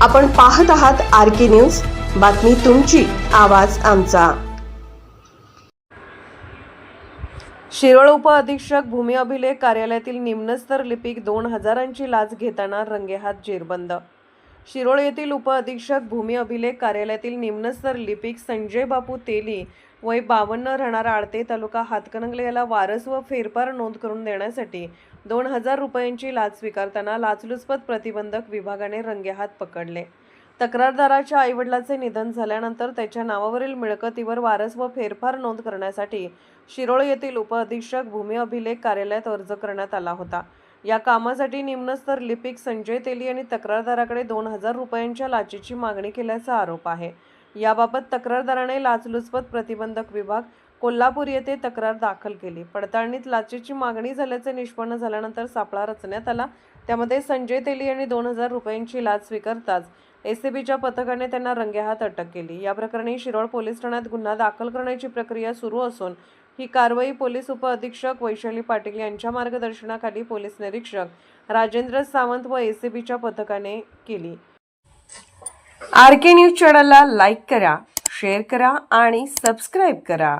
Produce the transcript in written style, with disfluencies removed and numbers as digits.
आपण पाहत आहात RK न्यूज, बातमी तुमची, आवाज आमचा। शिरोळ उपअधीक्षक भूमी अभिलेख कार्यालयातील निम्नस्तर लिपिक 2000ची लाच घेताना रंगेहात जेरबंद। शिरोळ येथील उपअधीक्षक भूमी अभिलेख कार्यालयातील निम्नस्तर लिपिक संजय बापू तेली वय 52 राहणार आळते तालुका हातकणंगले याला वारस व फेरफार नोंद करून देण्यासाठी 2000 रुपयांची लाच स्वीकारताना लाचलुचपत प्रतिबंधक विभागाने रंगेहात पकडले। तक्रारदाराच्या आईवडिलाचे निधन झाल्यानंतर त्याच्या नावावरील मिळकतीवर वारस व फेरफार नोंद करण्यासाठी शिरोळ येथील उपअधीक्षक भूमी अभिलेख कार्यालयात अर्ज करण्यात आला होता। या कामासाठी निम्नस्तर लिपिक संजय तेली यांनी तक्रारदाराकडे 2000 रुपयांच्या लाचेची मागणी केल्याचा आरोप आहे। याबाबत तक्रारदाराने लाचलुचपत प्रतिबंधक विभाग कोल्हापूर येथे तक्रार दाखल केली। पडताळणीत लाचेची मागणी झाल्याचे निष्पन्न झाल्यानंतर सापळा रचण्यात आला। त्यामध्ये संजय तेली यांनी 2000 रुपयांची लाच स्वीकारताच एसीबीच्या पथकाने त्यांना रंगेहात अटक केली। या प्रकरणी शिरोळ पोलीस ठाण्यात गुन्हा दाखल करण्याची प्रक्रिया सुरू असून ही कारवाई पोलीस उपअधीक्षक वैशाली पाटील यांच्या मार्गदर्शनाखाली पोलीस निरीक्षक राजेंद्र सावंत व एसीबीच्या पथकाने केली। RK न्यूज चॅनलला लाईक करा, शेअर करा आणि सबस्क्राईब करा।